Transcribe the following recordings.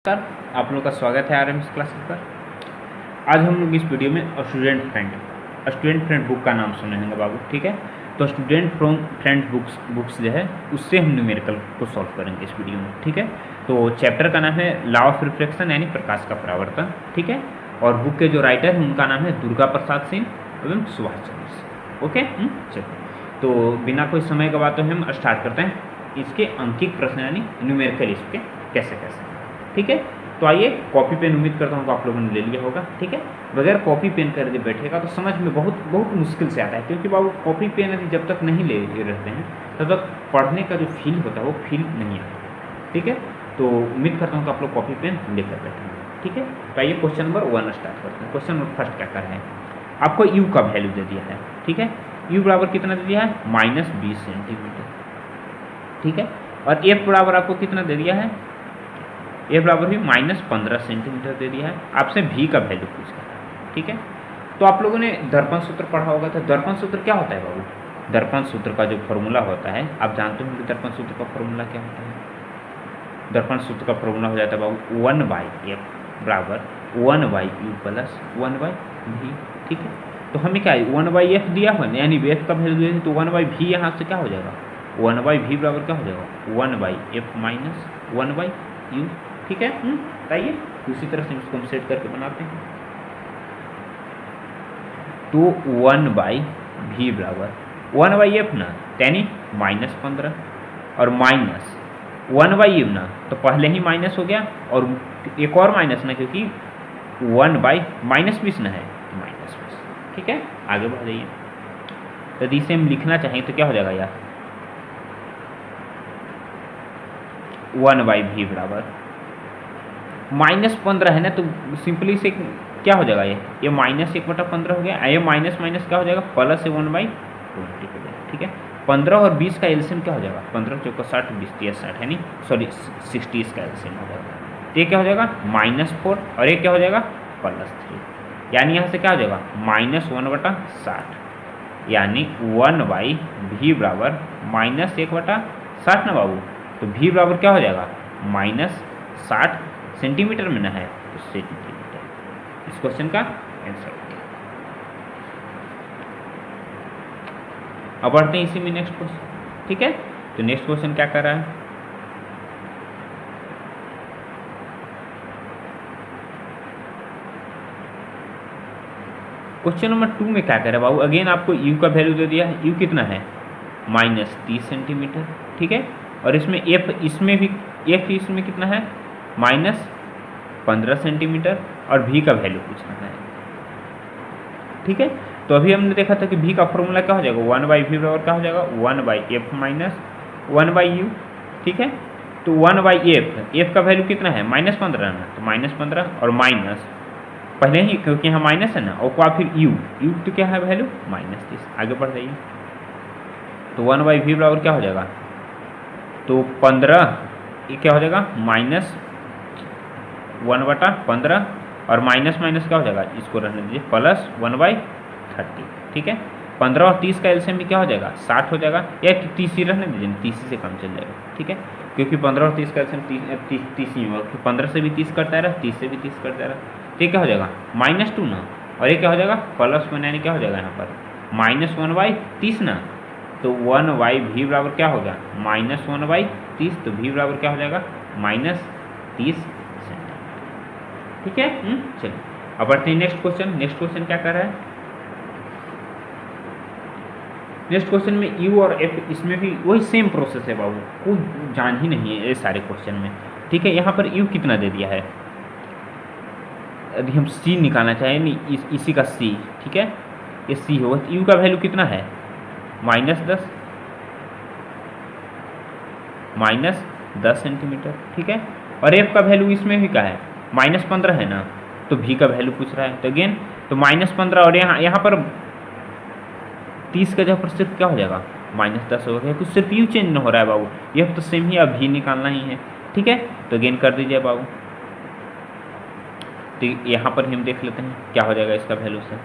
नमस्कार, आप लोग का स्वागत है आरएमएस क्लासेस पर। आज हम लोग इस वीडियो में स्टूडेंट फ्रेंड बुक का नाम सुने होंगे बाबू, ठीक है। तो स्टूडेंट फ्रेंड बुक्स जो है उससे हम न्यूमेरिकल को सॉल्व करेंगे इस वीडियो में, ठीक है। तो चैप्टर का नाम है लॉ ऑफ रिफ्लेक्शन यानी प्रकाश का परावर्तन, ठीक है। और बुक के जो राइटर हैं उनका नाम है दुर्गा प्रसाद सिंह एवं सुभाष चंद्र सिंह, ओके। चलिए, तो बिना कोई समय गवाते हुए हम स्टार्ट करते हैं इसके अंकिक प्रश्न यानी न्यूमेरिकल इसके कैसे, ठीक है। तो आइए, कॉपी पेन उम्मीद करता हूँ कि आप लोगों ने ले लिया होगा, ठीक है। बगैर कॉपी पेन कर बैठेगा तो समझ में बहुत मुश्किल से आता है, क्योंकि बाबू कॉपी पेन यदि जब तक नहीं ले रहते हैं तब तक पढ़ने का जो फील होता है वो फील नहीं आता, ठीक है। तो उम्मीद करता हूँ कि आप लोग कॉपी पेन लेकर बैठेंगे, ठीक है। तो आइए क्वेश्चन नंबर 1 स्टार्ट करते हैं। क्वेश्चन नंबर फर्स्ट क्या कर रहे हैं, आपको यू का वैल्यू दे दिया है, ठीक है। यू बराबर कितना दे दिया है, -20 सेंटीमीटर, ठीक है। और एफ बराबर आपको कितना दे दिया है, ए बराबर भी -15 सेंटीमीटर दे दिया है। आपसे भी का वैल्यू पूछ रहा है, ठीक है। तो आप लोगों ने दर्पण सूत्र पढ़ा होगा। तो दर्पण सूत्र क्या होता है बाबू, दर्पण सूत्र का जो फॉर्मूला होता है आप जानते होंगे। दर्पण सूत्र का फॉर्मूला क्या होता है, दर्पण सूत्र का फॉर्मूला हो जाता है बाबू 1/f बराबर 1/u प्लस 1/v, ठीक है। तो हमें क्या है 1/f दिया हुआ यानी f का वैल्यू दिया है, तो 1/v यहाँ से क्या हो जाएगा, 1/v बराबर क्या हो जाएगा 1/f माइनस 1/u, ठीक है। बताइए, दूसरी तरह से इसको हम सेट करके बनाते हैं। तो 1/v बराबर 1/f ना यानी -15 और माइनस 1/u ना तो पहले ही माइनस हो गया और एक और माइनस ना, क्योंकि 1/-20 ना है तो -20, ठीक है। आगे बढ़ जाइए। यदि इसे हम लिखना चाहें तो क्या हो जाएगा यार, 1/v बराबर -15 है ना, तो सिंपली से क्या हो जाएगा, ये -1/15 हो गया। ये माइनस क्या हो जाएगा, प्लस 1/20 हो जाएगा, ठीक है। 15 और 20 का एलसीएम क्या हो जाएगा, 15 चौका 60, 20 30 60 है नहीं, सॉरी 60 इसका एलसीएम हो जाएगा। तो ये क्या हो जाएगा -4 और ये क्या हो जाएगा +3, यानी यहाँ से क्या हो जाएगा -1/60, यानी 1/v बराबर -1/60 ना बाबू। तो v बराबर क्या हो जाएगा -60 सेंटीमीटर में ना है तो सेंटीमीटर। इस क्वेश्चन का आंसर। अब बढ़ते हैं इसी में नेक्स्ट क्वेश्चन, ठीक है। तो नेक्स्ट क्वेश्चन क्या कर रहा है, क्वेश्चन नंबर 2 में क्या कर रहा है बाबू, अगेन आपको u का वैल्यू दे दिया है। u कितना है -30 सेंटीमीटर, ठीक है। और इसमें f इसमें कितना है -15 सेंटीमीटर और v का वैल्यू पूछना है, ठीक है। तो अभी हमने देखा था कि v का फॉर्मूला क्या हो जाएगा 1/v बराबर क्या हो जाएगा 1/f माइनस 1/u, ठीक है। तो 1/f का वैल्यू कितना है -15 ना, तो -15 और माइनस पहले ही क्योंकि यहाँ माइनस है ना, और क्या फिर u तो क्या है वैल्यू -30। आगे बढ़ जाइए। तो 1/v बराबर क्या हो जाएगा, तो 15 ये क्या हो जाएगा -1/15 और माइनस क्या हो जाएगा, इसको रहने दीजिए प्लस 1/30, ठीक है। 15 और 30 का एलसीएम भी क्या हो जाएगा 60 हो जाएगा, या 30 ही रहने दीजिए, 30 से कम चल जाएगा, ठीक है। क्योंकि 15 और 30 का एलसीएम 30 ही होगा, 15 से भी 30 करता रहा, 30 से भी 30 करता रहा, तो ये क्या हो जाएगा -2 ना, और ये क्या हो जाएगा +1, यानी क्या हो जाएगा यहाँ पर -1/30 ना। तो 1/v बराबर क्या होगा -1/30, तो v बराबर क्या हो जाएगा -30 सेंटीमीटर, ठीक है। चलिए अब बढ़ते हैं नेक्स्ट क्वेश्चन। नेक्स्ट क्वेश्चन क्या कर रहा है, नेक्स्ट क्वेश्चन में u और f इसमें भी वही सेम प्रोसेस है बाबू, कोई जान ही नहीं है ये सारे क्वेश्चन में, ठीक है। यहाँ पर u कितना दे दिया है, यदि हम c निकालना चाहें नहीं इसी का c, ठीक है, ये c होगा। u का वैल्यू कितना है -10 सेंटीमीटर, ठीक है। और f का वैल्यू इसमें भी क्या है -15 है ना, तो v का वैल्यू पूछ रहा है। तो अगेन तो -15 और यहाँ पर 30 का जगह पर सिर्फ क्या हो जाएगा -10 हो गया, कुछ सिर्फ u चेंज नहीं हो रहा है बाबू, यह तो सेम ही, अब v निकालना ही है, ठीक है। तो अगेन कर दीजिए बाबू। तो यहाँ पर हम देख लेते हैं क्या हो जाएगा इसका वैल्यू से।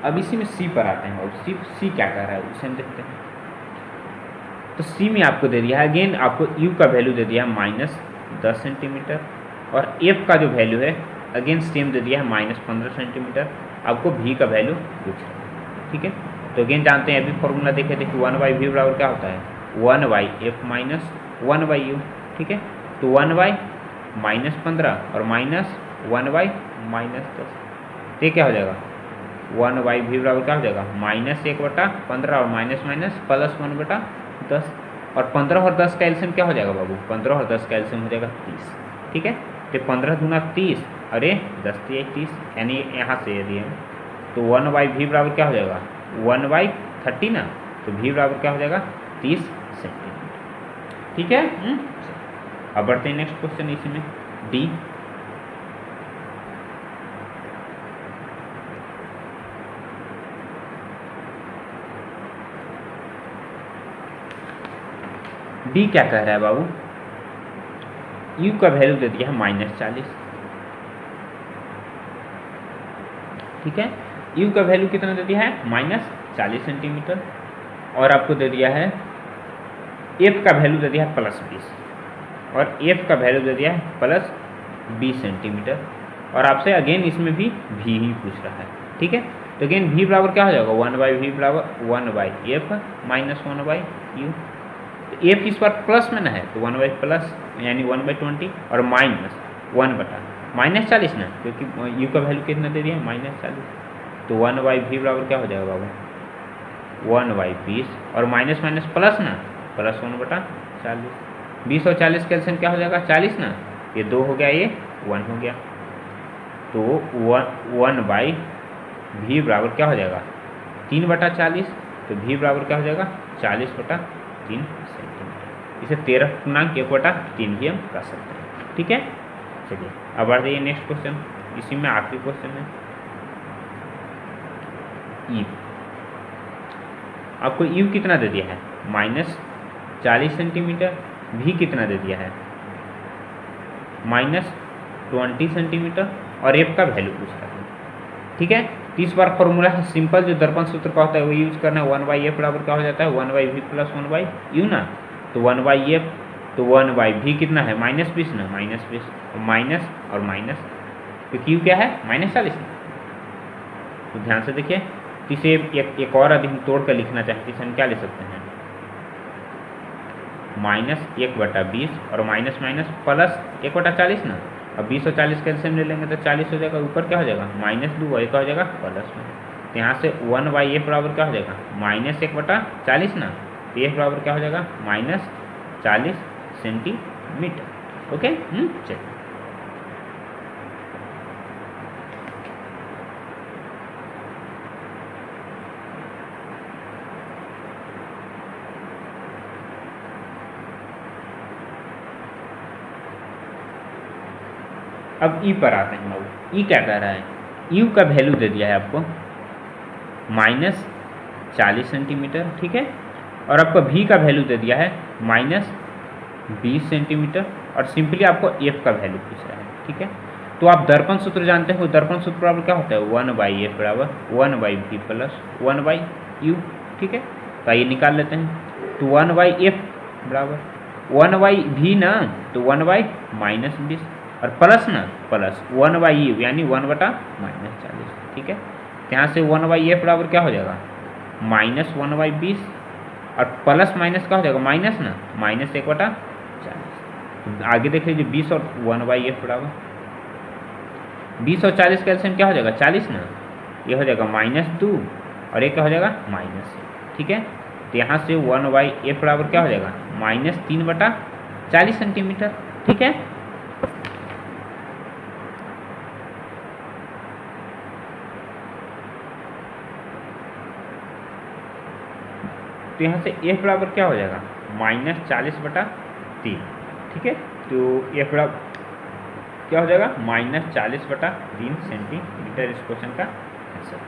अब इसी में सी पर आते हैं, और सी क्या कह रहा है उसे हम देखते हैं। तो सी में आपको दे दिया है, अगेन आपको यू का वैल्यू दे दिया है -10 सेंटीमीटर, और एफ का जो वैल्यू है अगेन सेम दे दिया है -15 सेंटीमीटर। आपको भी का वैल्यू पूछ रहा है, ठीक है। तो अगेन जानते हैं, अभी फॉर्मूला देखिए 1/v बराबर क्या होता है, 1/f माइनस 1/u, ठीक है। तो 1/-15 और -1/-10, तो क्या हो जाएगा 1/v बराबर क्या हो जाएगा -1/15 और माइनस माइनस प्लस 1/10, और 15 और 10 का एलसीएम क्या हो जाएगा बाबू, 15 और 10 का एलसीएम हो जाएगा 30, ठीक है। तो 15 दूना 30, अरे 10 3 30, यानी यहाँ से यदि हम तो 1/v बराबर क्या हो जाएगा 1/30 ना, तो v बराबर क्या हो जाएगा 30 सेंटीमीटर, ठीक है। अब बढ़ते हैं नेक्स्ट क्वेश्चन इसी में, डी। डी क्या कह रहा है बाबू, u का वैल्यू दे दिया है -40, ठीक है। u का वैल्यू कितना दे दिया है -40 सेंटीमीटर, और आपको दे दिया है f का वैल्यू दे दिया है +20, और f का वैल्यू दे दिया है +20 सेंटीमीटर, और आपसे अगेन इसमें भी v ही पूछ रहा है, ठीक है। तो अगेन v बराबर क्या हो जाएगा 1/v बराबर 1/f माइनस 1/u। तो f इस बार प्लस में ना है, तो 1/+ यानी 1/20, और माइनस 1/-40 ना, क्योंकि u का वैल्यू कितना दे दिया -40, तो 1/v बराबर क्या हो जाएगा बाबू 1/20, और माइनस माइनस प्लस ना, प्लस 1/40, 20 और 40 का एलसीएम क्या हो जाएगा 40 ना, ये 2 हो गया, ये 1 हो गया, तो 1/v बराबर क्या हो जाएगा 3/40, तो v बराबर क्या हो जाएगा 40/3 सेंटीमीटर। इसे 13.1/3 भी हम कर सकते हैं, ठीक है। चलिए अब बढ़ जाइए नेक्स्ट क्वेश्चन, इसी में आखिरी क्वेश्चन है ई। आपको यू कितना दे दिया है -40 सेंटीमीटर, भी कितना दे दिया है -20 सेंटीमीटर, और एफ का वैल्यू पूछ रहा है, ठीक है। तो इस बार फॉर्मूला है सिंपल, जो दर्पण सूत्र का होता है वो यूज करना है। 1/f बराबर क्या हो जाता है 1/v + 1/u ना, तो 1/f, तो 1/v कितना है -20 ना, -20, माइनस और माइनस, क्योंकि यू क्या है -40। तो ध्यान से देखिए, तो इसे एक और यदि हम तोड़ कर लिखना चाहते हैं, इसे हम क्या ले सकते हैं -1/20 और माइनस माइनस प्लस 1/40 ना, अब 20 और 40 का एलसीएम ले लेंगे तो 40 हो जाएगा, ऊपर क्या हो जाएगा -2 और एक हो जाएगा +1, तो यहाँ से 1/f बराबर क्या हो जाएगा -1/40 ना, तो f बराबर क्या हो जाएगा -40 सेंटीमीटर, ओके। चलिए अब ई पर आते हैं बाबू। ई क्या कह रहा है, यू का वैल्यू दे दिया है आपको -40 सेंटीमीटर, ठीक है, और आपको भी का वैल्यू दे दिया है -20 सेंटीमीटर, और सिंपली आपको एफ का वैल्यू पूछ रहा है, ठीक है। तो आप दर्पण सूत्र जानते हो, दर्पण सूत्र बराबर क्या होता है 1/f बराबर 1/v + 1/u, ठीक है। तो आइए निकाल लेते हैं, तो 1/f बराबर 1/v ना, तो 1/-20, और प्लस ना, प्लस 1/u यानी 1/-40, ठीक है। यहाँ से 1/f बराबर क्या हो जाएगा -1/20, और प्लस माइनस क्या हो जाएगा माइनस ना, -1/40। आगे देख लीजिए 20 और 1/f बराबर 20 और 40 का एलसीएम क्या हो जाएगा 40 ना, ये हो जाएगा -2 और एक क्या हो जाएगा -, ठीक है। तो यहाँ से 1/f बराबर क्या हो जाएगा -3/40 सेंटीमीटर, ठीक है। तो यहाँ से f बराबर क्या हो जाएगा -40/3, ठीक है। तो f बराबर क्या हो जाएगा -40/3 सेंटीमीटर, इस क्वेश्चन का आंसर।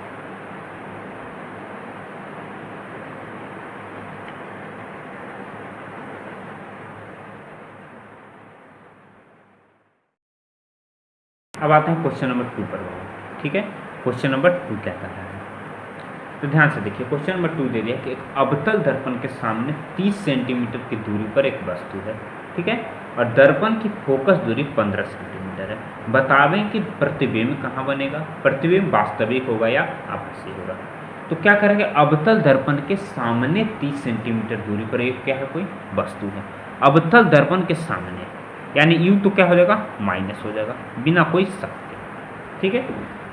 अब आते हैं क्वेश्चन नंबर 2 पर, ठीक है। क्वेश्चन नंबर 2 क्या कर रहा है, तो ध्यान से देखिए, क्वेश्चन नंबर 2 दे दिया कि एक अवतल दर्पण के सामने 30 सेंटीमीटर की दूरी पर एक वस्तु है, ठीक है, और दर्पण की फोकस दूरी 15 सेंटीमीटर है। बतावें कि प्रतिबिंब कहाँ बनेगा, प्रतिबिंब वास्तविक होगा या आभासी होगा। तो क्या करेंगे, अवतल दर्पण के सामने 30 सेंटीमीटर दूरी पर एक क्या है, कोई वस्तु है। अवतल दर्पण के सामने यानी यू तो क्या हो जाएगा, माइनस हो जाएगा बिना कोई शक के, ठीक है।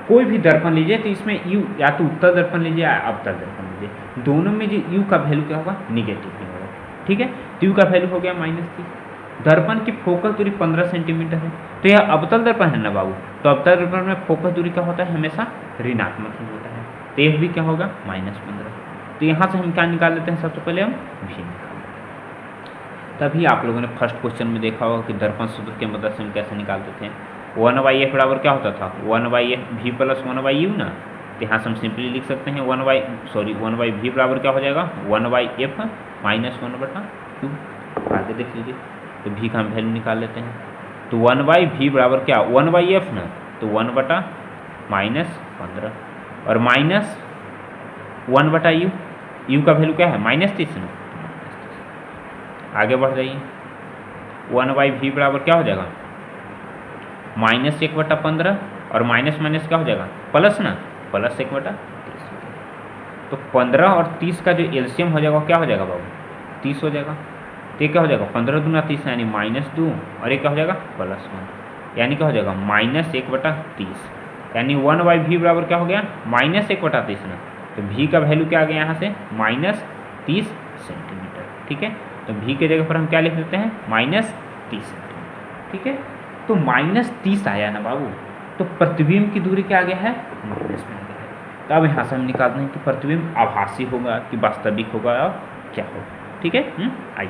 कोई भी दर्पण लीजिए तो इसमें यू या तो उत्तल दर्पण लीजिए या अवतल दर्पण लीजिए, दोनों में जो यू का वैल्यू क्या होगा, निगेटिव ही होगा, ठीक है। तो यू का वैल्यू हो गया -30। दर्पण की फोकस दूरी 15 सेंटीमीटर है, तो यह अवतल दर्पण है ना बाबू, तो अवतल दर्पण में फोकस दूरी क्या होता है, हमेशा ऋणात्मक ही होता है, तो यह भी क्या होगा, -15। तो यहाँ से हम क्या निकाल लेते हैं, सबसे पहले हम भी निकाल, तभी आप लोगों ने फर्स्ट क्वेश्चन में देखा होगा कि दर्पण सूत्र की मदद से हम कैसे निकालते थे। 1/f बराबर क्या होता था, 1/f v प्लस 1/u ना, तो यहाँ से हम सिंपली लिख सकते हैं 1/v बराबर क्या हो जाएगा, 1/f माइनस 1/u। आगे देख लीजिए, तो v का हम वैल्यू निकाल लेते हैं, तो 1/v बराबर क्या, 1/f ना, तो 1/-15 और माइनस 1/u, u का वैल्यू क्या है, -30 ना। आगे बढ़ जाइए, 1/v बराबर क्या हो जाएगा, -1/15 और माइनस माइनस क्या हो जाएगा, प्लस ना, प्लस 1/30। तो 15 और 30 का जो एलसीएम हो जाएगा क्या हो जाएगा बाबू, 30 हो जाएगा। तो ये क्या हो जाएगा, 15 दूना 30 यानी -2 और ये क्या हो जाएगा, +1 यानी क्या हो जाएगा, -1/30 यानी 1/v बराबर क्या हो गया, -1/30 ना। तो v का वैल्यू क्या आ गया यहाँ से, -30 सेंटीमीटर, ठीक है। तो v के जगह पर हम क्या लिख देते हैं, -30 सेंटीमीटर, ठीक है। तो -30 आया ना बाबू, तो प्रतिबिंब की दूरी क्या आ गया है, माइनस में आ गया है। तो अब यहाँ से हम निकालते हैं कि प्रतिबिंब आभासी होगा कि वास्तविक होगा और क्या होगा, ठीक है। आइए,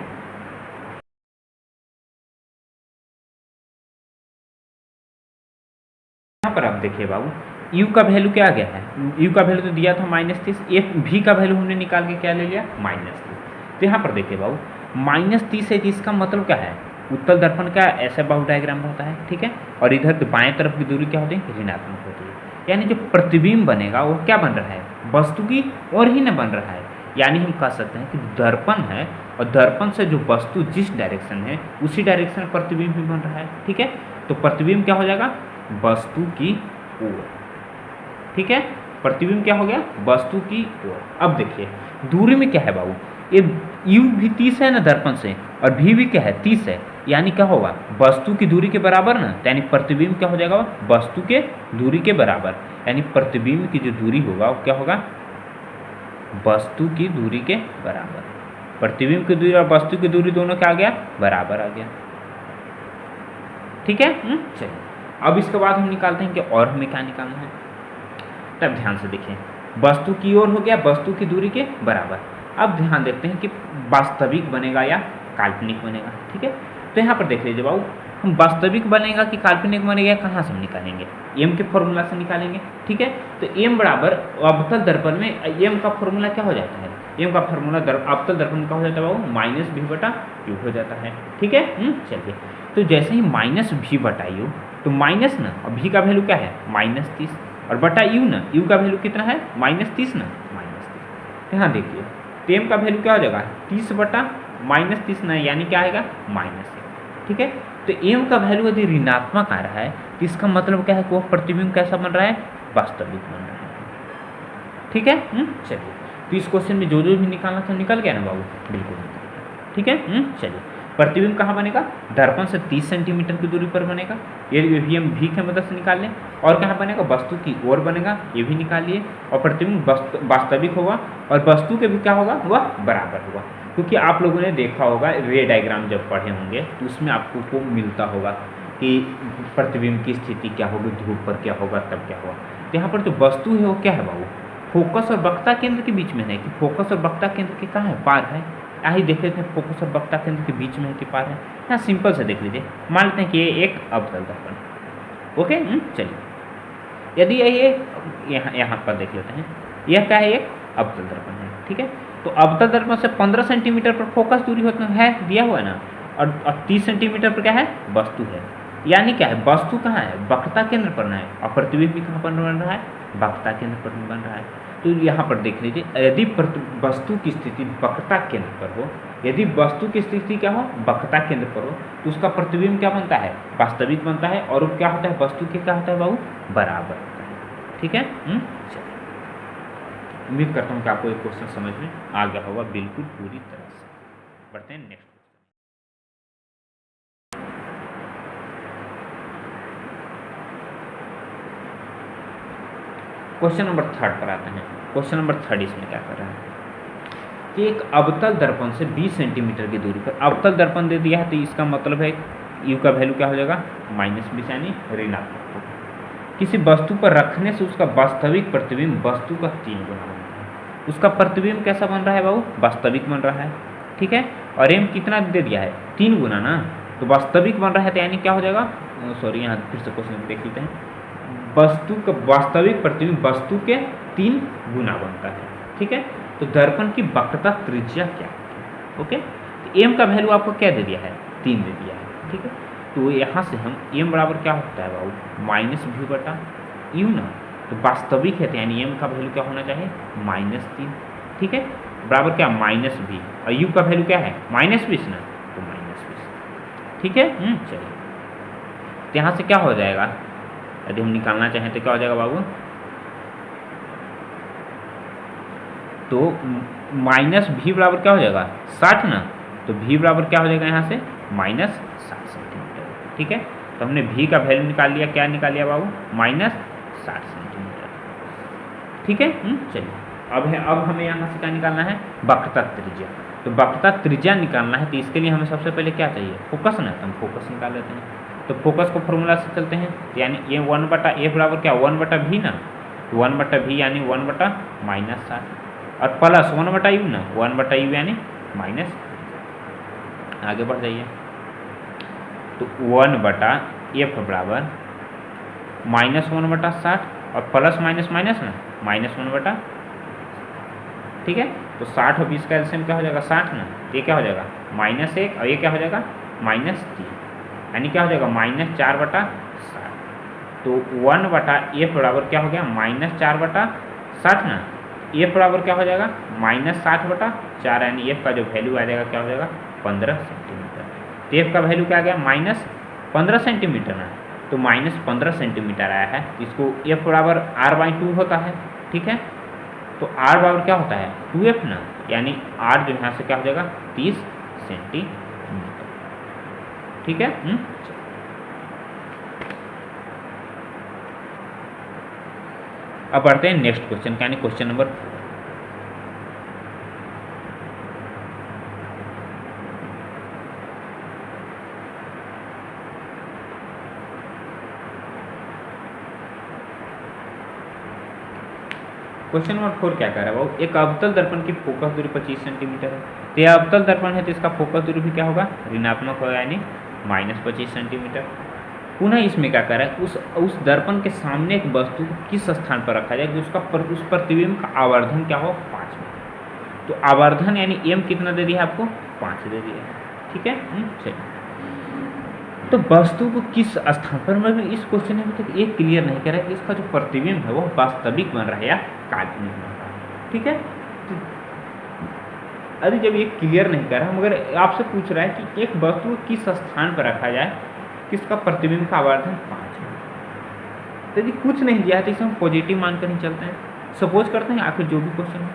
यहाँ पर आप देखिए बाबू, u का वैल्यू क्या आ गया है, u का वैल्यू तो दिया था -30, f v का वैल्यू हमने निकाल के क्या ले लिया, -30। तो यहाँ पर देखिए बाबू, -30 है, जिसका मतलब क्या है, उत्तल दर्पण का ऐसा बाहु डायग्राम होता है, ठीक है, और इधर बाएं तरफ की दूरी क्या होती है, ऋणात्मक होती है। यानी जो प्रतिबिंब बनेगा वो क्या बन रहा है, वस्तु की ओर ही न बन रहा है। यानी हम कह सकते हैं कि दर्पण है और दर्पण से जो वस्तु जिस डायरेक्शन है उसी डायरेक्शन में प्रतिबिंब भी बन रहा है, ठीक है। तो प्रतिबिंब क्या हो जाएगा, वस्तु की ओर, ठीक है। प्रतिबिंब क्या हो गया, वस्तु की ओर। अब देखिए दूरी में क्या है बाबू, ये u भी 30 है ना दर्पण से, और v भी क्या है, 30 है, यानी क्या होगा, वस्तु की दूरी के बराबर ना, यानी प्रतिबिंब क्या हो जाएगा, वस्तु के दूरी के बराबर, यानी प्रतिबिंब की जो दूरी होगा वो क्या होगा, वस्तु की दूरी के बराबर। प्रतिबिंब की दूरी और वस्तु की दूरी दोनों क्या आ गया, बराबर आ गया, ठीक है। चलिए, अब इसके बाद हम निकालते हैं कि और हमें क्या निकालना है। तब ध्यान से देखिए, वस्तु की ओर हो गया वस्तु की दूरी के बराबर। अब ध्यान देखते हैं कि वास्तविक बनेगा या काल्पनिक बनेगा, ठीक है। तो यहाँ पर देख लीजिए बाबू, हम वास्तविक बनेगा कि काल्पनिक बनेगा कहाँ से हम निकालेंगे, m के फॉर्मूला से निकालेंगे, ठीक है। तो m बराबर अवतल दर्पण में m का फॉर्मूला क्या हो जाता है, m का फॉर्मूला अवतल दर्पण का हो जाता है बाबू, -v/u हो जाता है, ठीक है। चलिए, तो जैसे ही -v/u, तो माइनस ना, और v का वैल्यू क्या है, -30 और बटा u ना, u का वैल्यू कितना है, -30 ना, -30। यहाँ देखिए, तो m का वैल्यू क्या हो जाएगा, 30/-30 ना, यानी क्या आएगा, -1, ठीक है। तो m का वैल्यू यदि ऋणात्मक आ रहा है तो इसका मतलब क्या है कि वह प्रतिबिंब कैसा बन रहा है, वास्तविक बन रहा है, ठीक है। चलिए, तो इस क्वेश्चन में जो जो भी निकालना था निकल गया ना बाबू, बिल्कुल, ठीक है। चलिए, प्रतिबिंब कहाँ बनेगा, दर्पण से 30 सेंटीमीटर की दूरी पर बनेगा, ये भी हम v की मदद से निकाल लें। और कहाँ बनेगा, वस्तु की ओर बनेगा, ये भी निकालिए। और प्रतिबिंब वास्तविक होगा और वस्तु के भी क्या होगा, वह बराबर होगा। क्योंकि आप लोगों ने देखा होगा रे डायग्राम जब पढ़े होंगे तो उसमें आपको को मिलता होगा कि प्रतिबिंब की स्थिति क्या होगी, ध्रुव पर क्या होगा, तब क्या होगा। तो यहाँ पर जो वस्तु है वो क्या है बाबू, फोकस और वक्ता केंद्र के बीच में है कि फोकस और वक्ता केंद्र के कहाँ है, पार है। यही देख लेते हैं, फोकस और वक्ता केंद्र के बीच में है कि पार है। यहाँ सिंपल से देख लीजिए, मान लेते हैं कि ये एक अवतल दर्पण, ओके। चलिए, यदि ये यहाँ पर देख लेते हैं, यह क्या है, एक अवतल दर्पण है, ठीक है। तो अवतल दर्पण से 15 सेंटीमीटर पर फोकस दूरी होता है, दिया हुआ है ना, और 30 सेंटीमीटर पर क्या है, वस्तु है। यानी क्या है, वस्तु कहाँ है, वक्रता केंद्र पर है, और प्रतिबिंब भी कहाँ पर बन रहा है, वक्रता केंद्र पर बन रहा है। तो यहाँ पर देख लीजिए, यदि वस्तु की स्थिति वक्रता केंद्र पर हो, यदि वस्तु की स्थिति क्या हो, वक्रता केंद्र पर हो, तो उसका प्रतिबिंब क्या बनता है, वास्तविक बनता है, और वो क्या होता है, वस्तु के क्या होता है बाबू, बराबर होता है। ठीक है, चलिए, उम्मीद करता हूँ कि आपको एक क्वेश्चन समझ में आ गया होगा बिल्कुल पूरी तरह से। बढ़ते हैं नेक्स्ट क्वेश्चन नंबर 3 पर आते हैं। क्वेश्चन नंबर 3 इसमें क्या कर रहा है कि एक अवतल दर्पण से 20 सेंटीमीटर की दूरी पर अवतल दर्पण दे दिया है, तो इसका मतलब है u का वैल्यू क्या हो जाएगा, -20 यानी ऋणात्मक होगा। किसी वस्तु पर रखने से उसका वास्तविक प्रतिबिंब वस्तु का 3 गुना बनता है। उसका प्रतिबिंब कैसा बन रहा है बाबू, वास्तविक बन रहा है। ठीक है, और m कितना दे दिया है, 3 गुना ना, तो वास्तविक बन रहा है, तो यानी क्या हो जाएगा, सॉरी यहाँ फिर से क्वेश्चन देख लेते हैं, वस्तु का वास्तविक प्रतिबिंब वस्तु के 3 गुना बनता है। ठीक है, तो दर्पण की वक्रता त्रिज्या क्या है, ओके, तो m का वैल्यू आपको क्या दे दिया है, 3 दे दिया है। ठीक है, तो यहाँ से हम m बराबर क्या होता है बाबू, -v/u ना, तो वास्तविक है, तो यानी m का वैल्यू क्या होना चाहिए, -3। ठीक है, बराबर क्या, -v, और u का वैल्यू क्या है, -20 ना, तो -20। ठीक है, चलिए, तो यहाँ से क्या हो जाएगा, यदि हम निकालना चाहें तो क्या हो जाएगा बाबू, तो -v बराबर क्या हो जाएगा, 60 ना, तो v बराबर क्या हो जाएगा यहाँ से, -60 सेंटीमीटर। ठीक है, तो हमने v का वैल्यू निकाल लिया, क्या निकाल लिया बाबू, -60 सेंटीमीटर। ठीक है, चलिए, अब हमें यहाँ से क्या निकालना है, वक्रता त्रिज्या। तो वक्रता त्रिज्या निकालना है, तो इसके लिए हमें सबसे पहले क्या चाहिए, फोकस ना, तो हम फोकस निकाल लेते हैं। तो फोकस को फॉर्मूला से चलते हैं, यानी ये 1/f बराबर क्या, 1/v ना, 1/v यानी 1/-60, और प्लस 1/u ना, 1/u यानी माइनस, आगे बढ़ जाइए, तो 1/f बराबर -1/60, और प्लस माइनस माइनस ना, -1/, ठीक है, तो 60 और 20 का एलसीएम क्या हो जाएगा, 60 ना, ये क्या हो जाएगा, -1, और ये क्या हो जाएगा, -3, यानी क्या हो जाएगा, -4/60। तो 1/f बराबर क्या हो गया, -4/60 ना, f बराबर क्या हो जाएगा, -60/4, यानी f का जो वैल्यू आ जाएगा क्या हो जाएगा, 15 सेंटीमीटर। तो f का वैल्यू क्या आ गया, -15 सेंटीमीटर ना, तो -15 सेंटीमीटर आया है। इसको f बराबर r/2 होता है। ठीक है, तो r बराबर क्या होता है, 2f ना, यानी r जो यहाँ से क्या हो जाएगा, 30 सेंटीमीटर। ठीक है, अब बढ़ते हैं नेक्स्ट क्वेश्चन, यानी क्वेश्चन नंबर 4। क्वेश्चन नंबर 4 क्या कह रहा है बाबू, एक अवतल दर्पण की फोकस दूरी 25 सेंटीमीटर है। तो यह अवतल दर्पण है, तो इसका फोकस दूरी भी क्या होगा, ऋणात्मक होगा, यानी -25 सेंटीमीटर। पुनः इसमें क्या कर रहा है, उस दर्पण के सामने एक वस्तु को किस स्थान पर रखा जाए कि उस प्रतिबिंब का आवर्धन क्या हो, 5 में। तो आवर्धन यानी m कितना दे दिया है आपको, 5 दे दिया है। ठीक है, चलिए, तो वस्तु को किस स्थान पर, मतलब इस क्वेश्चन में अभी तक ये क्लियर नहीं कर रहा है कि इसका जो प्रतिबिंब है वो वास्तविक बन रहा है या काल्पनिक बन रहा है। ठीक है, तो अभी जब ये क्लियर नहीं कर रहा, मगर आपसे पूछ रहा है कि एक वस्तु को किस स्थान पर रखा जाए किसका प्रतिबिंब का आवर्धन 5 है। तो यदि कुछ नहीं दिया है तो इसे हम पॉजिटिव मानकर ही चलते हैं, सपोज करते हैं आखिर जो भी क्वेश्चन है।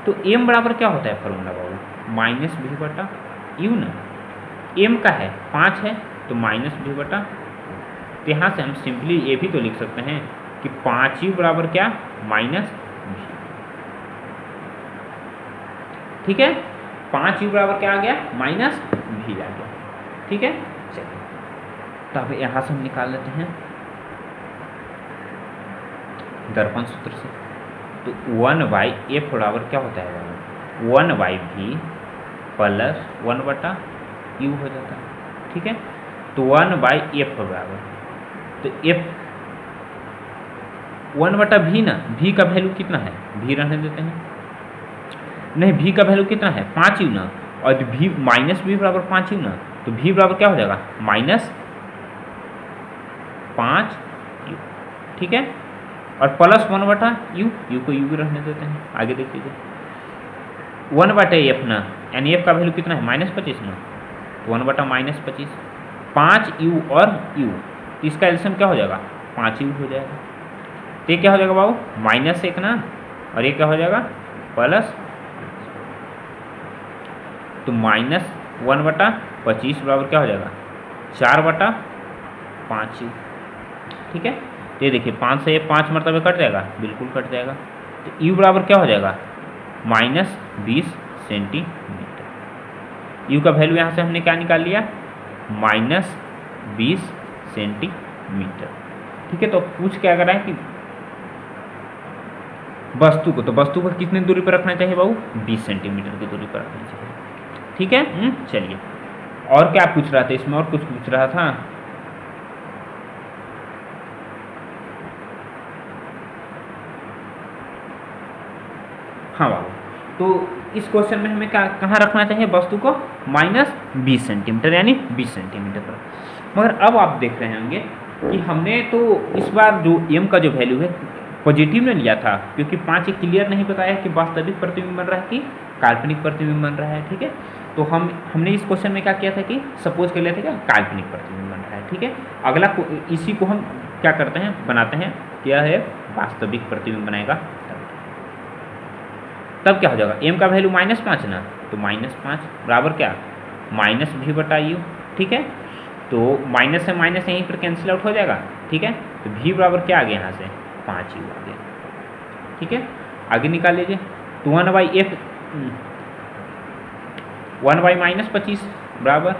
तो m बराबर क्या होता है फॉर्मूला बाबू, -v/u ना, m का है 5 है, तो -v/, तो यहाँ से हम सिंपली ये भी तो लिख सकते हैं कि 5u बराबर क्या, -v। ठीक है, 5u बराबर क्या आ गया, -v आ गया। ठीक है, चलिए, तो अब यहाँ से हम निकाल लेते हैं दर्पण सूत्र से। तो 1/f बराबर क्या होता है, 1/v प्लस 1/u हो जाता है। ठीक है, तो 1/f बराबर, तो f 1/v ना, v का वैल्यू कितना है, v रहने देते हैं, नहीं v का वैल्यू कितना है, 5u ना, और v -v बराबर 5u ना, तो v बराबर क्या हो जाएगा, 5 यू, ठीक है, और प्लस 1 बटा यू, यू को यू भी रहने देते हैं। आगे देख लीजिए 1 बटे एफ ना, यानी एफ का वैल्यू कितना है -25 ना, तो 1 बटा -25, 5 यू और यू, इसका एल्सियम क्या हो जाएगा 5 यू हो जाएगा। तो ये क्या हो जाएगा बाबू -1 ना, और ये क्या हो जाएगा प्लस, तो -1 बटा 25 बराबर क्या हो जाएगा 4 बटा 5 यू, ठीक है। तो ये देखिए 5 से 5 मरतबे कट जाएगा, बिल्कुल कट जाएगा। तो यू बराबर क्या हो जाएगा -20 सेंटीमीटर। यू का वैल्यू यहाँ से हमने क्या निकाल लिया -20 सेंटीमीटर, ठीक है। तो पूछ क्या कर रहा है कि वस्तु को, तो वस्तु को कितनी दूरी पर रखना चाहिए बाबू 20 सेंटीमीटर की दूरी पर रखना चाहिए, ठीक है। चलिए और क्या पूछ रहा था इसमें, और कुछ पूछ रहा था, हाँ बाबू, तो इस क्वेश्चन में हमें क्या कहाँ रखना चाहिए वस्तु को -20 सेंटीमीटर यानी 20 सेंटीमीटर पर। मगर अब आप देख रहे होंगे कि हमने तो इस बार जो m का जो वैल्यू है पॉजिटिव में लिया था, क्योंकि 5 एक क्लियर नहीं बताया कि वास्तविक प्रतिबिंब बन रहा है कि काल्पनिक प्रतिबिंब बन रहा है, ठीक है। तो हमने इस क्वेश्चन में क्या किया था कि सपोज कर लिया था क्या काल्पनिक प्रतिबिंब बन रहा है, ठीक है। अगला इसी को हम क्या करते हैं बनाते हैं, क्या है वास्तविक प्रतिबिंब बनाएगा, तब क्या हो जाएगा m का वैल्यू -5 ना, तो -5 बराबर क्या -v बटा यू, ठीक है। तो माइनस से माइनस यहीं पर कैंसिल आउट हो जाएगा, ठीक है। तो v बराबर क्या आ गया यहाँ से 5 यू आ गया, ठीक है। आगे निकाल लीजिए, तो 1/f 1/-25 बराबर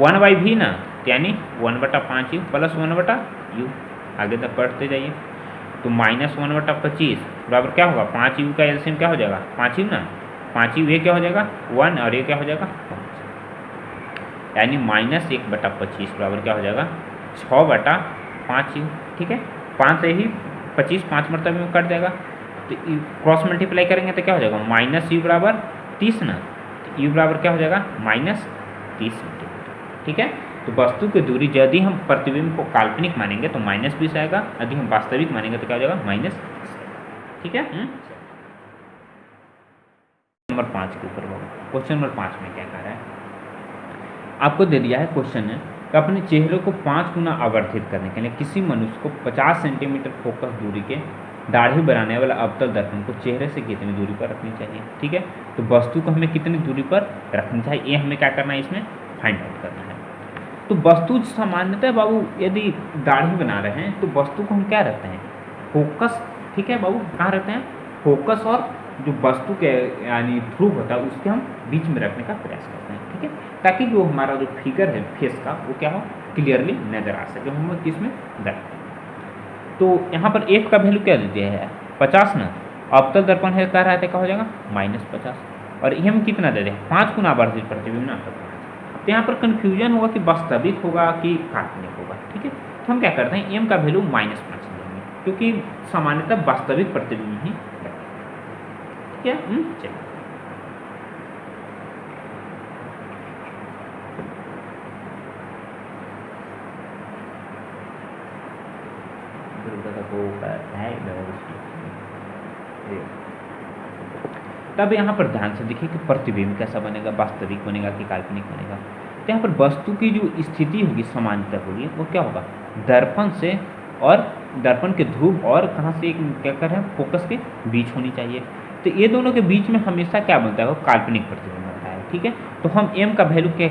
1/v ना, यानी 1 बटा 5 यू प्लस 1 बटा यू, आगे तक पढ़ते जाइए। तो -1 बटा 25 बराबर क्या होगा 5 यू का एलसीएम क्या हो जाएगा 5 यू ना, 5 यू ये क्या हो जाएगा 1 और ये क्या हो जाएगा 5, यानी -1 बटा 25 बराबर क्या हो जाएगा 6 बटा 5 यू, ठीक है। 5 से ही 25 5 मरतबे में कट जाएगा, तो क्रॉस मल्टीप्लाई करेंगे तो क्या हो जाएगा -u बराबर 30 ना, तो u बराबर क्या हो जाएगा -30 सेंटीमीटर, ठीक है। तो वस्तु की दूरी यदि हम प्रतिबिंब को काल्पनिक मानेंगे तो -20 आएगा, यदि हम वास्तविक मानेंगे तो क्या हो जाएगा -20, ठीक है। नंबर 5 के ऊपर क्वेश्चन नंबर 5 में क्या कह रहा है, आपको दे दिया है क्वेश्चन है कि अपने चेहरे को 5 गुना आवर्धित करने के लिए किसी मनुष्य को 50 सेंटीमीटर फोकस दूरी के दाढ़ी बनाने वाला अवतल दर्पण को चेहरे से कितनी दूरी पर रखनी चाहिए, ठीक है। तो वस्तु को हमें कितनी दूरी पर रखनी चाहिए, ये हमें क्या करना है इसमें फाइंड आउट करना है। तो वस्तु सामान्यतः बाबू यदि दाढ़ी बना रहे हैं तो वस्तु को हम क्या रखते हैं फोकस, ठीक है बाबू, कहाँ रखते हैं फोकस, और जो वस्तु के यानी थ्रू होता है उसके हम बीच में रखने का प्रयास करते हैं, ठीक है, ताकि जो हमारा जो फिगर है फेस का वो क्या हो क्लियरली नजर आ सके हम किस में दर्पण। तो यहाँ पर f का वैल्यू क्या दे दिया है 50 ना, अवतल दर्पण है कह रहा था क्या हो जाएगा -50, और m कितना दे दें 5 गुना आवर्धित प्रतिबिंब ना। तो यहाँ पर कन्फ्यूजन होगा कि वास्तविक होगा कि काल्पनिक होगा, ठीक है। तो हम क्या करते हैं m का वैल्यू -5 लेंगे, क्योंकि सामान्यतः वास्तविक प्रतिबिंब ही है, ठीक है। चलिए तब यहाँ पर ध्यान से देखिए कि प्रतिबिंब कैसा बनेगा, वास्तविक बनेगा कि काल्पनिक बनेगा। तो यहाँ पर वस्तु की जो स्थिति होगी सामान्यतः होगी वो क्या होगा दर्पण से, और दर्पण के ध्रुव और कहाँ से एक क्या कर रहे हैं फोकस के बीच होनी चाहिए। तो ये दोनों के बीच में हमेशा क्या बनता है वो काल्पनिक प्रतिबिंब बनता है, ठीक है। तो हम m का वैल्यू के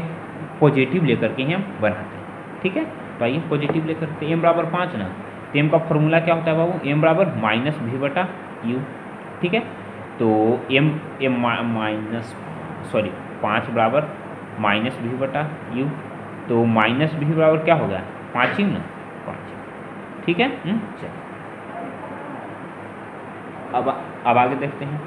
पॉजिटिव लेकर के ही हम बनाते हैं, ठीक है। तो आइए पॉजिटिव लेकर के m बराबर 5 ना, तो m का फॉर्मूला क्या होता है बाबू m बराबर -v बटा u, ठीक है। तो -5 बराबर -v बटा u, तो -v बराबर क्या हो गया 5 यू ना 5, ठीक है। चलिए अब आगे देखते हैं।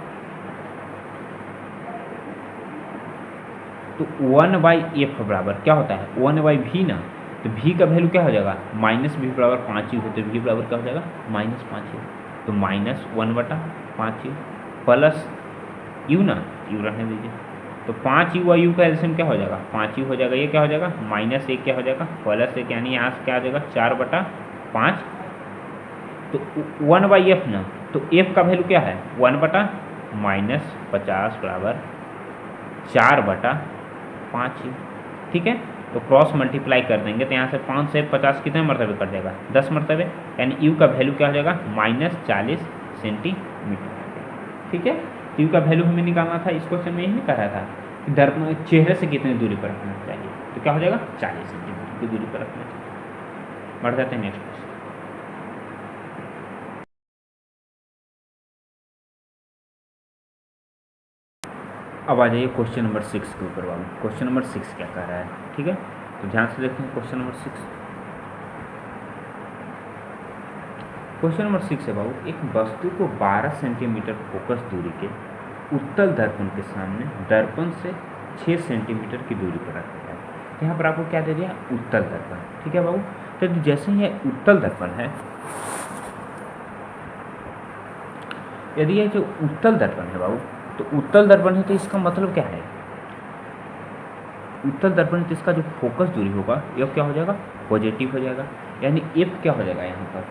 तो 1/f बराबर क्या होता है 1/v ना, तो v का वैल्यू क्या हो जाएगा -v बराबर 5 यू, तो v बराबर क्या हो जाएगा -5 यू, तो -1 बटा 5 यू प्लस यू ना, यू रहने दीजिए। तो 5 यू और यू का एलसीएम क्या हो जाएगा 5 यू हो जाएगा, ये क्या हो जाएगा -1 क्या हो जाएगा +1, यानी यहाँ से क्या आ जाएगा 4 बटा 5, तो 1/f ना, तो f का वैल्यू क्या है 1/-50 बराबर 4/5 u। ठीक है, तो क्रॉस मल्टीप्लाई कर देंगे तो यहाँ से 5 से 50 कितने मरतबे कर देगा 10 मरतबे, यानी u का वैल्यू क्या हो जाएगा -40 सेंटीमीटर। ठीक है, तो u का वैल्यू हमें निकालना था, इस क्वेश्चन में यही कह रहा था कि दर्पण चेहरे से कितनी दूरी पर रखना चाहिए, तो क्या हो जाएगा 40 सेंटीमीटर की दूरी पर रखना चाहिए। बढ़ जाते हैं नेक्स्ट क्वेश्चन। अब आ जाइए क्वेश्चन नंबर 6 के ऊपर वाला। क्वेश्चन नंबर 6 क्या कह रहा है, ठीक है, तो ध्यान से देखते हैं क्वेश्चन नंबर 6। क्वेश्चन नंबर 6 है बाबू, एक वस्तु को 12 सेंटीमीटर फोकस दूरी के उत्तल दर्पण के सामने दर्पण से 6 सेंटीमीटर की दूरी पर रखा है। यहाँ पर आपको क्या दे दिया उत्तल दर्पण। ठीक है बाबू, तो जैसे ही उत्तल दर्पण है, यदि ये जो उत्तल दर्पण है बाबू, तो उत्तल दर्पण है तो इसका मतलब क्या है, उत्तल दर्पण तो इसका जो फोकस दूरी होगा यह क्या हो जाएगा पॉजिटिव हो जाएगा, यानी एफ क्या हो जाएगा यहाँ पर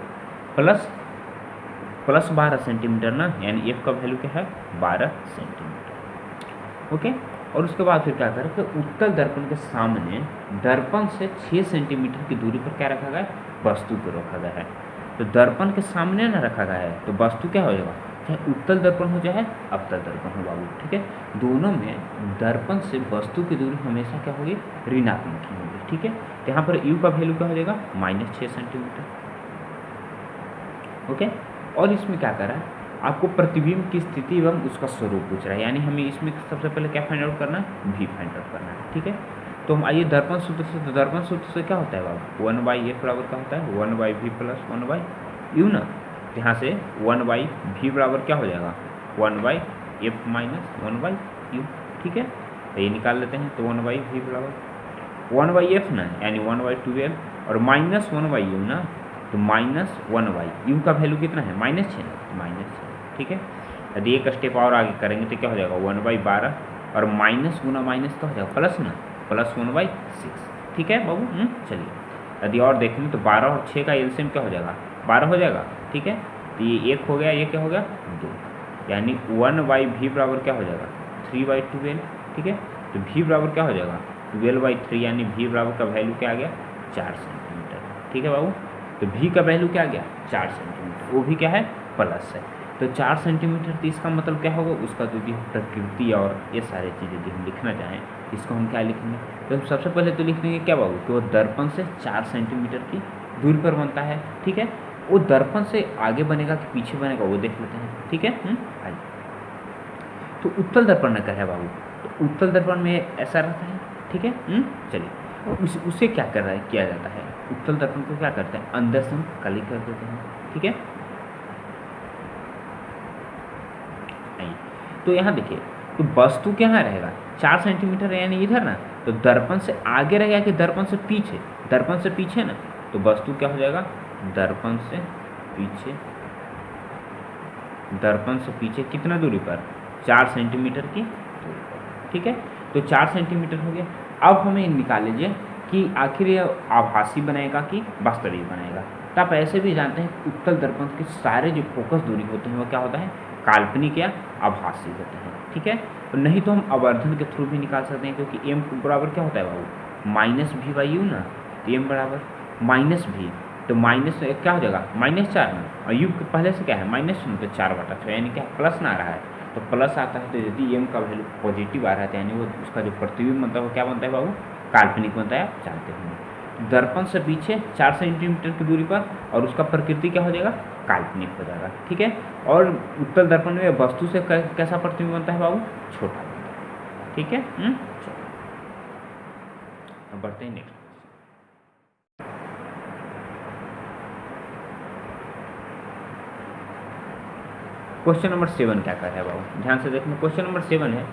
प्लस 12 सेंटीमीटर ना, यानी एफ का वैल्यू क्या है 12 सेंटीमीटर। ओके, और उसके बाद फिर क्या करें कि उत्तल दर्पण के सामने दर्पण से 6 सेंटीमीटर की दूरी पर क्या रखा गया है वस्तु को रखा गया है। तो दर्पण के सामने ना रखा गया है तो वस्तु क्या हो जाएगा, चाहे उत्तल दर्पण हो चाहे अवतल दर्पण हो बाबू। ठीक है, दोनों में दर्पण से वस्तु की दूरी हमेशा क्या होगी ऋणात्मक ही होगी। ठीक है, तो यहाँ पर यू का वैल्यू क्या हो जाएगा -6 सेंटीमीटर। ओके, और इसमें क्या कर रहा है आपको प्रतिबिंब की स्थिति एवं उसका स्वरूप पूछ रहा है, यानी हमें इसमें सबसे पहले क्या फाइंड आउट करना है भी फाइंड आउट करना है। ठीक है, तो हम आइए दर्पण सूत्र से, तो दर्पण सूत्र से क्या होता है बाबू 1/f बराबर क्या होता है 1/v + 1/u ना, यहाँ से 1/v बराबर क्या हो जाएगा 1/f - 1/u। ठीक है, तो ये निकाल लेते हैं, तो 1/v बराबर 1/f ना, यानी 1/12 और -1/u ना, तो -1/u का वैल्यू कितना है -6 ना, -6। ठीक है, यदि एक स्टेप और आगे करेंगे तो क्या हो जाएगा 1/12 और माइनस गुना माइनस तो हो जाएगा प्लस ना, +1/6। ठीक है बाबू, चलिए यदि और देखेंगे तो 12 और 6 का एलसीएम क्या हो जाएगा 12 हो जाएगा। ठीक है, तो ये 1 हो गया, ये क्या हो गया 2, यानी 1/v बराबर क्या हो जाएगा 3/12। ठीक है, तो v बराबर क्या हो जाएगा 12/3, यानी v बराबर का वैल्यू क्या आ गया 4 सेंटीमीटर। ठीक है बाबू, तो v का वैल्यू क्या आ गया 4 सेंटीमीटर, वो भी क्या है प्लस है। तो 4 सेंटीमीटर, तो इसका मतलब क्या होगा उसका जो भी प्रकृति और ये सारी चीज़ें यदि हम लिखना चाहें इसको हम क्या लिखेंगे, तो सबसे पहले तो लिख देंगे क्या बाबू कि वो दर्पण से 4 सेंटीमीटर की दूरी पर बनता है। ठीक है, वो दर्पण से आगे बनेगा कि पीछे बनेगा वो देख लेते हैं। ठीक है, आइए, तो उत्तल दर्पण में क्या है बाबू, तो उत्तल दर्पण में ऐसा रहता है। ठीक है, चलिए उसे क्या कर रहा है किया जाता है, उत्तल दर्पण को क्या करते हैं अंदर से हम काली कर देते हैं। ठीक है, तो यहाँ देखिए, तो वस्तु क्या रहेगा 4 सेंटीमीटर यानी इधर ना, तो दर्पण से आगे रहेगा कि दर्पण से पीछे, दर्पण से पीछे ना, तो वस्तु क्या हो जाएगा दर्पण से पीछे, दर्पण से पीछे कितना दूरी पर 4 सेंटीमीटर की दूरी पर। ठीक है, तो 4 सेंटीमीटर हो गया। अब हमें निकाल लीजिए कि आखिर ये आभासी बनेगा कि वास्तविक बनेगा। तो आप ऐसे भी जानते हैं उत्तल दर्पण के सारे जो फोकस दूरी होते हैं वो क्या होता है काल्पनिक या आभासी होते हैं। ठीक है, तो नहीं तो हम आवर्धन के थ्रू भी निकाल सकते हैं, क्योंकि m बराबर क्या होता है बाबू -v/u ना, तो m बराबर -v, तो माइनस क्या हो जाएगा -4 ना, और u पहले से क्या है -0, तो 4/6, यानी क्या प्लस ना आ रहा है, तो प्लस आता है। तो यदि m का वैल्यू पॉजिटिव आ रहा है तो यानी वो उसका जो प्रतिबिंब बनता है वो क्या बनता है बाबू काल्पनिक बनता है, आप जानते होंगे। दर्पण से पीछे 4 सेंटीमीटर की दूरी पर, और उसका प्रकृति क्या हो जाएगा काल्पनिक हो जाएगा। ठीक है, और उत्तल दर्पण में वस्तु से कैसा प्रतिबिंब बनता है बाबू छोटा बनता है। ठीक है, अब बढ़ते हैं नेक्स्ट। क्वेश्चन नंबर 7 क्या कर रहा है बाबू, ध्यान से देखना। क्वेश्चन नंबर 7 है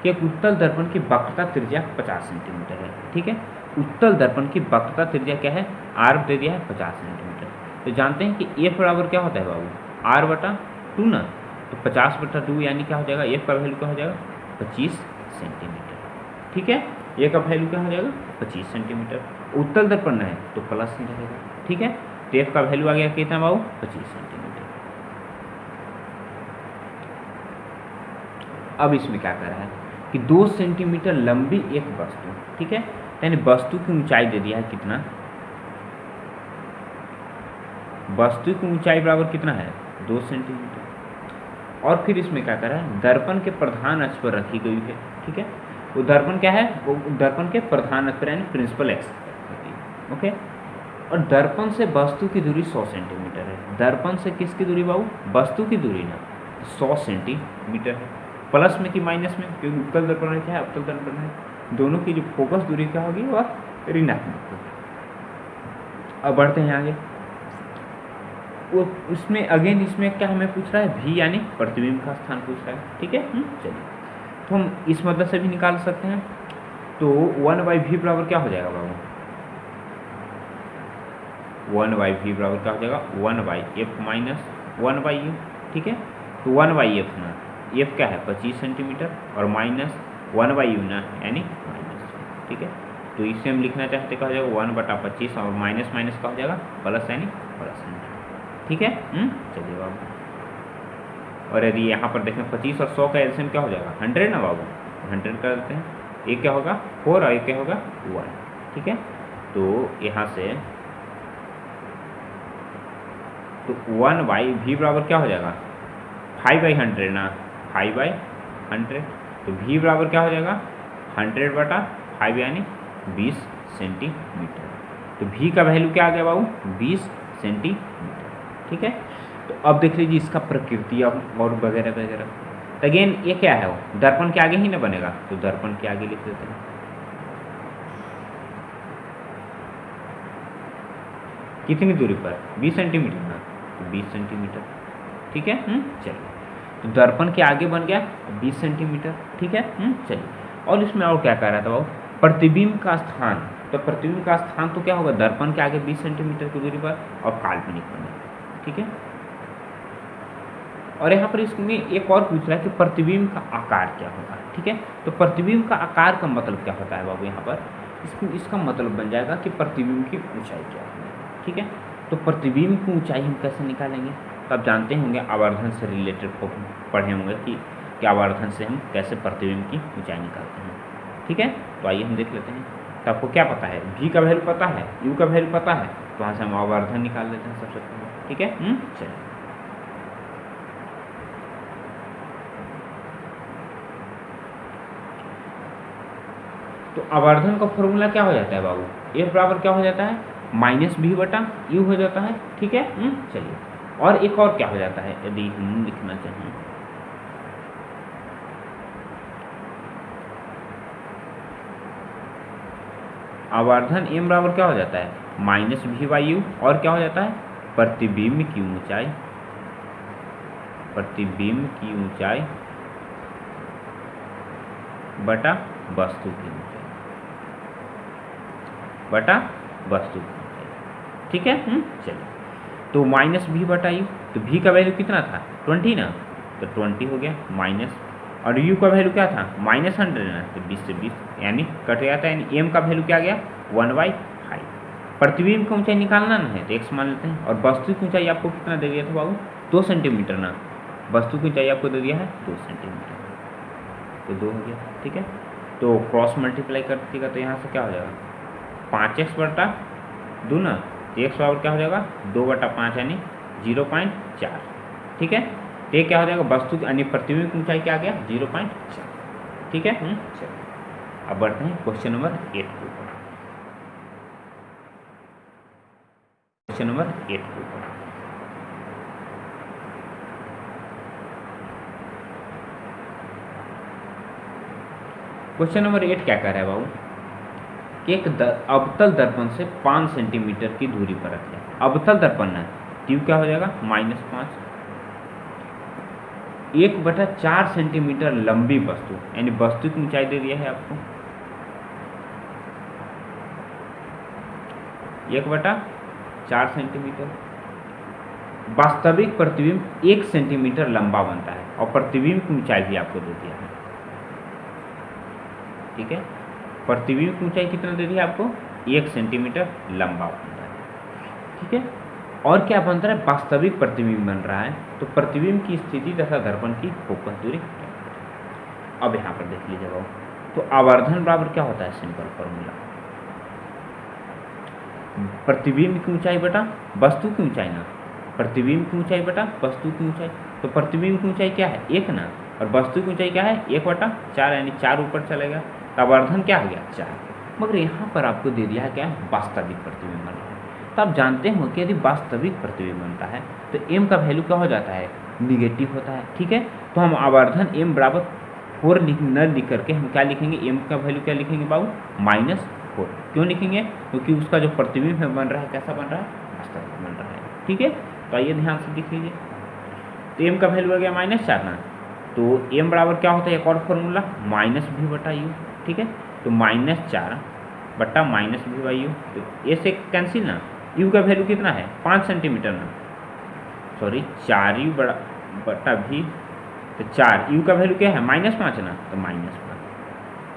कि एक उत्तल दर्पण की वक्रता त्रिज्या 50 सेंटीमीटर है। ठीक है, उत्तल दर्पण की वक्रता त्रिज्या क्या है r दे दिया है 50 सेंटीमीटर। तो जानते हैं कि f बराबर क्या होता है बाबू r/2 ना, तो 50/2 यानी क्या हो जाएगा f का वैल्यू क्या हो जाएगा 25 सेंटीमीटर। ठीक है, a का वैल्यू क्या हो जाएगा 25 सेंटीमीटर। उत्तल दर्पण है तो प्लस ही रहेगा। ठीक है, तो एफ का वैल्यू आ गया कितना बाबू 25 सेंटीमीटर। अब इसमें क्या कर रहा है कि 2 सेंटीमीटर लंबी एक वस्तु, ठीक है, यानी वस्तु की ऊंचाई दे दिया है कितना, वस्तु की ऊंचाई बराबर कितना है 2 सेंटीमीटर। और फिर इसमें क्या कर रहा है, दर्पण के प्रधान अक्ष पर रखी गई है, ठीक है, वो दर्पण क्या है, वो दर्पण के प्रधान अक्ष पर यानी प्रिंसिपल एक्स होती है, ओके। और दर्पण से वस्तु की दूरी 100 सेंटीमीटर है। दर्पण से किसकी दूरी बाबू, वस्तु की दूरी ना 100 सेंटीमीटर है। प्लस में कि माइनस में, क्योंकि उत्तल दर्पण है क्या है, अवतल दर्पण है, दोनों की जो फोकस दूरी क्या होगी वह ऋणात्मक होगी। अब बढ़ते हैं आगे, वो उसमें अगेन इसमें क्या हमें पूछ रहा है, भी यानी प्रतिबिंब का स्थान पूछ रहा है, ठीक है। चलिए, तो हम इस मदद से भी निकाल सकते हैं। तो 1/v बराबर क्या हो जाएगा बाबू, 1/v बराबर क्या हो जाएगा 1/f माइनस 1/u, ठीक है। तो 1/f ना, f क्या है 25 सेंटीमीटर और माइनस 1/u ना यानी माइनस, ठीक है। तो इसे हम लिखना चाहते क्या हो जाएगा 1/25 और माइनस माइनस का हो जाएगा प्लस यानी प्लस, ठीक है। चलिए बाबू, और यदि यहाँ पर देखें 25 और 100 का एलसीएम क्या हो जाएगा 100 ना बाबू, 100 कर देते हैं, एक क्या होगा 4 और एक क्या होगा 1, ठीक है। तो यहाँ से तो 1/v बराबर क्या हो जाएगा 5/100 ना, 5/100, तो v बराबर क्या हो जाएगा 100/5 यानी 20 सेंटीमीटर। तो v का वैल्यू क्या आ गया बाबू 20 सेंटीमीटर, ठीक है। तो अब देख लीजिए इसका प्रकृति और वगैरह वगैरह। अगेन ये क्या है, वो दर्पण के आगे ही ना बनेगा, तो दर्पण के आगे लिख देते हैं। कितनी दूरी पर 20 सेंटीमीटर ना, तो 20 सेंटीमीटर, ठीक है। चलिए, तो दर्पण के आगे बन गया 20 सेंटीमीटर, ठीक है। चलिए, और इसमें और क्या कह रहा था वो, प्रतिबिंब का स्थान। तो प्रतिबिंब का स्थान तो क्या होगा, दर्पण के आगे 20 सेंटीमीटर की दूरी पर और काल्पनिक बने, ठीक है। और यहाँ पर इसमें एक और पूछ रहा है कि प्रतिबिंब का आकार क्या होगा, ठीक है। तो प्रतिबिंब का आकार का मतलब क्या होता है बाबू, यहाँ पर इसका मतलब बन जाएगा कि प्रतिबिंब की ऊंचाई क्या है, ठीक है। तो प्रतिबिंब की ऊंचाई हम कैसे निकालेंगे, तो आप जानते होंगे आवर्धन से रिलेटेड पढ़े होंगे कि आवर्धन से हम कैसे प्रतिबिंब की ऊंचाई निकालते हैं, ठीक है। तो आइए हम देख लेते हैं। तो आपको क्या पता है, v का वैल्यू पता है, u का वैल्यू पता है, तो वहाँ से हम आवर्धन निकाल लेते हैं सबसे पहले, ठीक है। चलिए, तो आवर्धन का फॉर्मूला क्या हो जाता है बाबू, f बराबर क्या हो जाता है -v/u हो जाता है, ठीक है। चलिए, और एक और क्या हो जाता है यदि हम लिखना चाहें, आवर्धन m बराबर क्या हो जाता है -v/u, और क्या हो जाता है प्रतिबिंब की ऊंचाई, प्रतिबिंब की ऊंचाई बटा वस्तु की ऊंचाई, बटा वस्तु की ऊंचाई, ठीक है। चलिए, तो -v/u, तो v का वैल्यू कितना था 20 ना, तो 20 हो गया माइनस, और u का वैल्यू क्या था -100 ना, तो 20 से 20 यानी कट गया था, यानी m का वैल्यू क्या गया 1/5। प्रतिबिंब की ऊंचाई निकालना ना है तो x मान लेते हैं, और वस्तु की ऊंचाई आपको कितना दे दिया था बाबू 2 सेंटीमीटर ना, वस्तु की ऊंचाई आपको दे दिया है 2 सेंटीमीटर, तो 2 हो गया, ठीक है। तो क्रॉस मल्टीप्लाई कर दीजिएगा, तो यहाँ से क्या हो जाएगा 5x/2 ना, तो x बराबर क्या हो जाएगा 2/5 यानी 0.4, ठीक है। तो ये क्या हो जाएगा वस्तु यानी प्रतिबिंब की ऊंचाई क्या आ गया 0.4, ठीक है। चलिए, अब बढ़ते हैं क्वेश्चन नंबर 8 के ऊपर। क्वेश्चन नंबर 8 के ऊपर, क्वेश्चन नंबर 8 क्या कह रहा है बाबू कि एक अवतल दर्पण से 5 सेंटीमीटर की दूरी पर रखें। अवतल दर्पण है, ट्यूब क्या हो जाएगा -5, 1/4 सेंटीमीटर लंबी वस्तु, यानी वस्तु की ऊंचाई दे दिया है आपको 1/4 सेंटीमीटर। वास्तविक प्रतिबिंब 1 सेंटीमीटर लंबा बनता है, और प्रतिबिंब की ऊंचाई भी आपको दे दिया है, ठीक है। प्रतिबिंब की ऊंचाई कितना दे दिया आपको 1 सेंटीमीटर लंबा बनता है, ठीक है। और क्या बन रहा है, वास्तविक प्रतिबिंब बन रहा है। तो प्रतिबिंब की स्थिति तथा दर्पण की फोकस दूरी। अब यहाँ पर देख लीजिए बाबू, तो आवर्धन बराबर क्या होता है, सिंपल फॉर्मूला, प्रतिबिंब की ऊंचाई बटा वस्तु की ऊंचाई ना, प्रतिबिंब की ऊंचाई बटा वस्तु की ऊंचाई। तो प्रतिबिंब की ऊंचाई क्या है, 1 ना, और वस्तु की ऊंचाई क्या है, 1/4, यानी 4 ऊपर चलेगा। तो आवर्धन क्या आ गया, 4। मगर यहाँ पर आपको दे दिया है क्या, वास्तविक प्रतिबिंब बन रहा है। तो आप जानते हो कि यदि वास्तविक प्रतिबिंब बनता है तो m का वैल्यू क्या हो जाता है, निगेटिव होता है। ठीक है, तो हम आवर्धन m बराबर 4 न लिख करके हम क्या लिखेंगे, m का वैल्यू क्या लिखेंगे बाबू, -4। क्यों लिखेंगे, क्योंकि उसका जो प्रतिबिंब है बन रहा है कैसा बन रहा है, वास्तविक बन रहा है। ठीक है, तो आइए ध्यान से देख लीजिए। तो m का वैल्यू आ गया -4 ना, तो m बराबर क्या होता है, एक और फॉर्मूला -v/u। ठीक है, तो -4 बट्टा -v/u, तो ए से कैंसिल ना, u का वैल्यू कितना है, 5 सेंटीमीटर ना, सॉरी 4u बट्टा v, तो 4 u का वैल्यू क्या है, -5 ना, तो -5।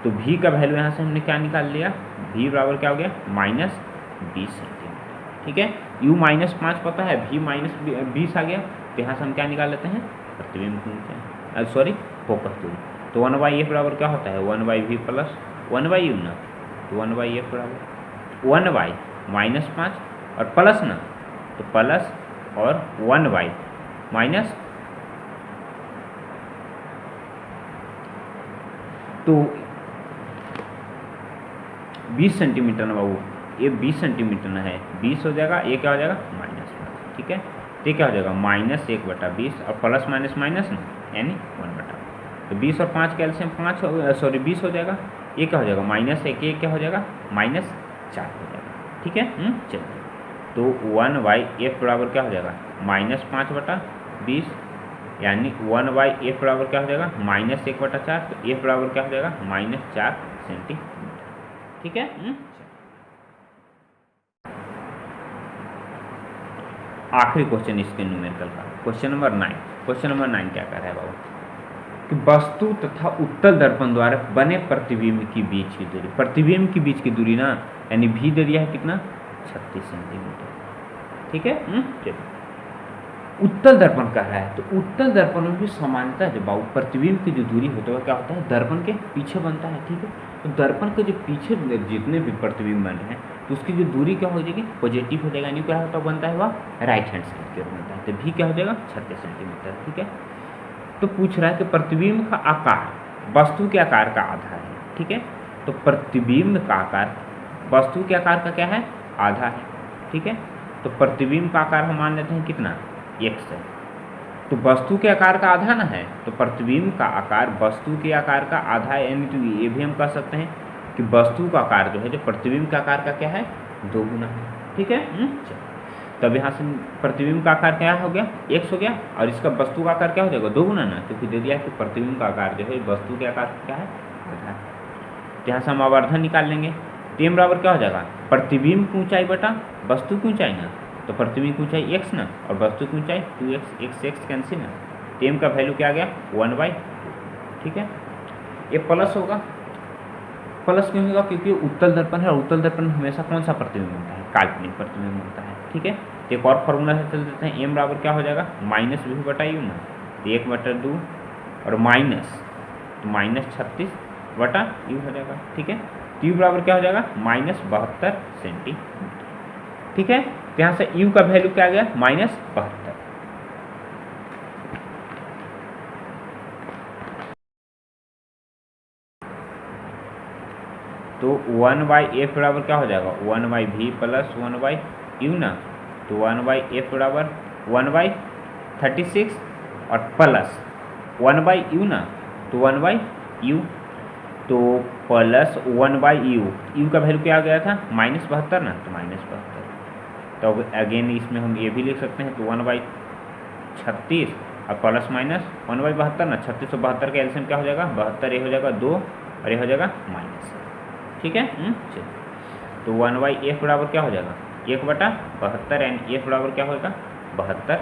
तो v का वैल्यू यहाँ से हमने क्या निकाल लिया, v बराबर क्या हो गया, -20 सेंटीमीटर। ठीक है, u -5 पता है, v -20 आ गया। तो यहाँ से हम क्या निकाल लेते हैं, प्रतिबिंब की ऊंचाई, सॉरी फोकस दूरी। तो 1/f बराबर क्या होता है, 1/v प्लस 1/u ना, तो 1/f बराबर 1/-5 और प्लस ना, तो प्लस और 1/- तो 20 सेंटीमीटर ना बाबू, ये 20 सेंटीमीटर ना है, 20 हो जाएगा, ये क्या हो जाएगा, -5। ठीक है, तो क्या हो जाएगा, -1/20 और प्लस माइनस माइनस ना, यानी 1/। तो 20 और 5 का एलसीएम 5 हो, सॉरी 20 हो जाएगा। ये क्या हो जाएगा, -1, ये क्या हो जाएगा, -4 हो जाएगा। ठीक है, चलिए, तो 1/f बराबर क्या हो जाएगा, -5/20, यानी 1/f बराबर क्या हो जाएगा, -1/4। तो f बराबर क्या हो जाएगा, -4 सेंटीमीटर। ठीक है, आखिरी क्वेश्चन इसके न्यूमेरिकल का, क्वेश्चन नंबर 9। क्वेश्चन नंबर 9 क्या कर रहा है बाबू, कि वस्तु तथा उत्तल दर्पण द्वारा बने प्रतिबिंब की बीच की दूरी, प्रतिबिंब की बीच की दूरी ना, यानी भी दे दिया है कितना, 36 सेंटीमीटर। ठीक है, चलिए, उत्तल दर्पण कह रहा है, तो उत्तल दर्पण में भी समानता है, जब प्रतिबिंब की जो दूरी होता है क्या होता है, दर्पण के पीछे बनता है। ठीक है, तो दर्पण के जो पीछे जितने भी प्रतिबिंब बन रहे हैं, तो उसकी जो दूरी क्या हो जाएगी, पॉजिटिव हो जाएगा, यानी क्या होता बनता है वह राइट हैंड साइड की ओर बनता है। तो भी क्या हो जाएगा, 36 सेंटीमीटर। ठीक है, तो पूछ रहा है कि प्रतिबिंब का आकार वस्तु के आकार का आधा है। ठीक है, तो प्रतिबिंब का आकार वस्तु के आकार का क्या है, आधा है। ठीक है, तो प्रतिबिंब का आकार हम मान लेते हैं कितना, x है। तो वस्तु के आकार का आधा ना है, तो प्रतिबिंब का आकार वस्तु के आकार का आधा है, यानी तो ये भी हम कह सकते हैं कि वस्तु का आकार जो है, जो प्रतिबिंब का आकार का क्या है, 2 गुना है। ठीक है, तब यहाँ से प्रतिबिंब का आकार क्या हो गया, x हो गया, और इसका वस्तु का आकार क्या हो जाएगा, 2 गुना ना, क्योंकि दे दिया है कि प्रतिबिंब का आकार जो है वस्तु के आकार क्या है, आधा है। तो यहाँ से हम आवर्धन निकाल लेंगे। तो m बराबर क्या हो जाएगा, प्रतिबिंब की ऊंचाई बटा वस्तु की ऊंचाई ना, तो प्रतिबिंब की ऊंचाई x ना, और वस्तु की ऊंचाई 2x, x कैंसिल ना, तो m का वैल्यू क्या आ गया, 1/2। ठीक है, ये प्लस होगा, प्लस क्यों होगा, क्योंकि उत्तल दर्पण है, और उत्तल दर्पण में हमेशा कौन सा प्रतिबिंब बनता है, काल्पनिक प्रतिबिंब बनता है। ठीक है, तो एक और फॉर्मूला से चल देते हैं, m बराबर क्या हो जाएगा, -v/u ना, तो 1/2 और माइनस, तो -36/u हो जाएगा। ठीक है, तो u बराबर क्या हो जाएगा, -72 सेंटीमीटर। ठीक है, तो यहाँ से u का वैल्यू क्या आ गया, -72। तो 1/f बराबर क्या हो जाएगा, 1/v प्लस 1/u ना, तो 1/f बराबर 1/36 और प्लस 1/u ना, तो 1/u, तो प्लस 1/u, u का वैल्यू क्या आ गया था, -72 ना, तो -72। तो अगेन इसमें हम ये भी लिख सकते हैं, तो 1/36 और प्लस माइनस 1/72 ना, 36 और 72 का एलसीएम क्या हो जाएगा, 72, ये हो जाएगा 2 और ये हो जाएगा माइनस। ठीक है, चलिए, तो 1/f बराबर क्या हो जाएगा, 1/72, यानी f बराबर क्या होगा, 72